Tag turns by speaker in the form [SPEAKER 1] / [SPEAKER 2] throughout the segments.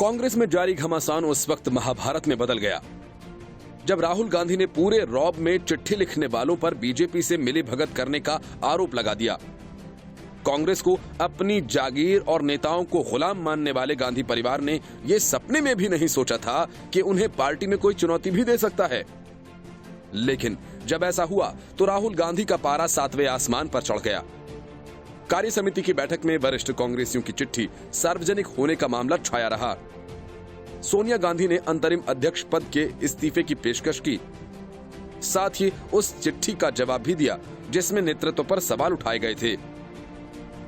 [SPEAKER 1] कांग्रेस में जारी घमासान उस वक्त महाभारत में बदल गया जब राहुल गांधी ने पूरे रौब में चिट्ठी लिखने वालों पर बीजेपी से मिलीभगत करने का आरोप लगा दिया। कांग्रेस को अपनी जागीर और नेताओं को गुलाम मानने वाले गांधी परिवार ने यह सपने में भी नहीं सोचा था कि उन्हें पार्टी में कोई चुनौती भी दे सकता है। लेकिन जब ऐसा हुआ तो राहुल गांधी का पारा 7वें आसमान पर चढ़ गया। कार्य समिति की बैठक में वरिष्ठ कांग्रेसियों की चिट्ठी सार्वजनिक होने का मामला छाया रहा। सोनिया गांधी ने अंतरिम अध्यक्ष पद के इस्तीफे की पेशकश की, साथ ही उस चिट्ठी का जवाब भी दिया जिसमें नेतृत्व पर सवाल उठाए गए थे।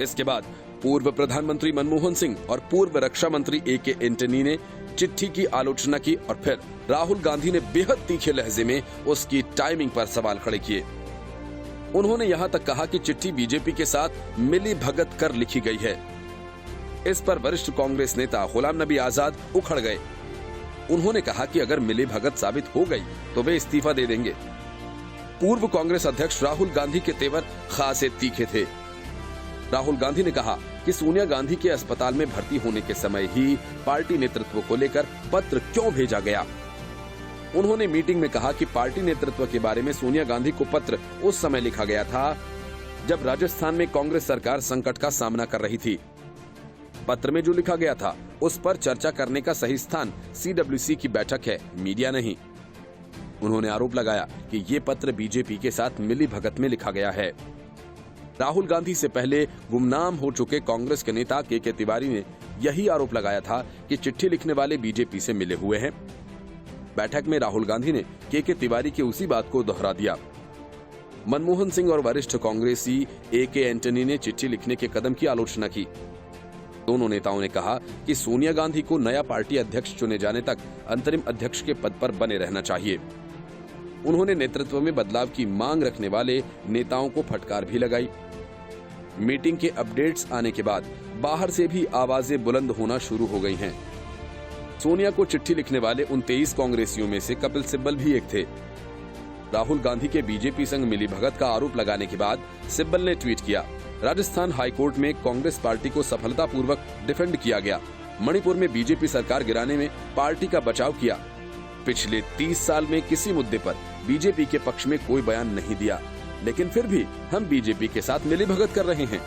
[SPEAKER 1] इसके बाद पूर्व प्रधानमंत्री मनमोहन सिंह और पूर्व रक्षा मंत्री ए.के. एंटनी ने चिट्ठी की आलोचना की और फिर राहुल गांधी ने बेहद तीखे लहजे में उसकी टाइमिंग पर सवाल खड़े किए। उन्होंने यहां तक कहा कि चिट्ठी बीजेपी के साथ मिली भगत कर लिखी गई है। इस पर वरिष्ठ कांग्रेस नेता गुलाम नबी आजाद उखड़ गए। उन्होंने कहा कि अगर मिली भगत साबित हो गई तो वे इस्तीफा दे देंगे। पूर्व कांग्रेस अध्यक्ष राहुल गांधी के तेवर खासे तीखे थे। राहुल गांधी ने कहा कि सोनिया गांधी के अस्पताल में भर्ती होने के समय ही पार्टी नेतृत्व को लेकर पत्र क्यों भेजा गया। उन्होंने मीटिंग में कहा कि पार्टी नेतृत्व के बारे में सोनिया गांधी को पत्र उस समय लिखा गया था जब राजस्थान में कांग्रेस सरकार संकट का सामना कर रही थी। पत्र में जो लिखा गया था उस पर चर्चा करने का सही स्थान CWC की बैठक है, मीडिया नहीं। उन्होंने आरोप लगाया कि ये पत्र बीजेपी के साथ मिली भगत में लिखा गया है। राहुल गांधी से पहले गुमनाम हो चुके कांग्रेस के नेता के तिवारी ने यही आरोप लगाया था कि चिट्ठी लिखने वाले बीजेपी से मिले हुए हैं। बैठक में राहुल गांधी ने के तिवारी की उसी बात को दोहरा दिया। मनमोहन सिंह और वरिष्ठ कांग्रेसी ए.के. एंटनी ने चिट्ठी लिखने के कदम की आलोचना की। दोनों नेताओं ने कहा कि सोनिया गांधी को नया पार्टी अध्यक्ष चुने जाने तक अंतरिम अध्यक्ष के पद पर बने रहना चाहिए। उन्होंने नेतृत्व में बदलाव की मांग रखने वाले नेताओं को फटकार भी लगाई। मीटिंग के अपडेट्स आने के बाद बाहर से भी आवाजें बुलंद होना शुरू हो गई हैं। सोनिया को चिट्ठी लिखने वाले उन 23 कांग्रेसियों में से कपिल सिब्बल भी एक थे। राहुल गांधी के बीजेपी संग मिलीभगत का आरोप लगाने के बाद सिब्बल ने ट्वीट किया, राजस्थान हाईकोर्ट में कांग्रेस पार्टी को सफलतापूर्वक डिफेंड किया गया। मणिपुर में बीजेपी सरकार गिराने में पार्टी का बचाव किया। पिछले 30 साल में किसी मुद्दे पर बीजेपी के पक्ष में कोई बयान नहीं दिया, लेकिन फिर भी हम बीजेपी के साथ मिलीभगत कर रहे हैं।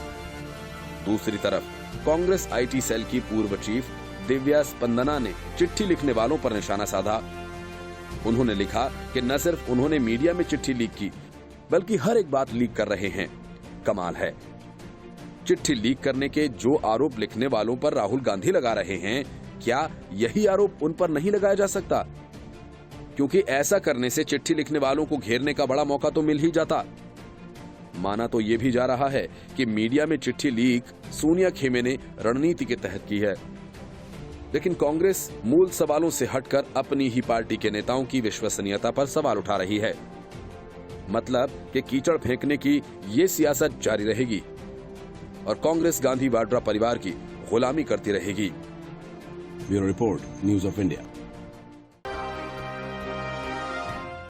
[SPEAKER 1] दूसरी तरफ कांग्रेस IT सेल की पूर्व चीफ दिव्या स्पंदना ने चिट्ठी लिखने वालों पर निशाना साधा। उन्होंने लिखा कि न सिर्फ उन्होंने मीडिया में चिट्ठी लीक की, बल्कि हर एक बात लीक कर रहे हैं। कमाल है। चिट्ठी लीक करने के जो आरोप लिखने वालों पर राहुल गांधी लगा रहे हैं, क्या यही आरोप उन पर नहीं लगाया जा सकता? क्योंकि ऐसा करने से चिट्ठी लिखने वालों को घेरने का बड़ा मौका तो मिल ही जाता। माना तो ये भी जा रहा है कि मीडिया में चिट्ठी लीक सोनिया खेमे ने रणनीति के तहत की है, लेकिन कांग्रेस मूल सवालों से हटकर अपनी ही पार्टी के नेताओं की विश्वसनीयता पर सवाल उठा रही है। मतलब कि कीचड़ फेंकने की ये सियासत जारी रहेगी और कांग्रेस गांधी वाड्रा परिवार की गुलामी करती रहेगी।
[SPEAKER 2] Bureau report, news of India.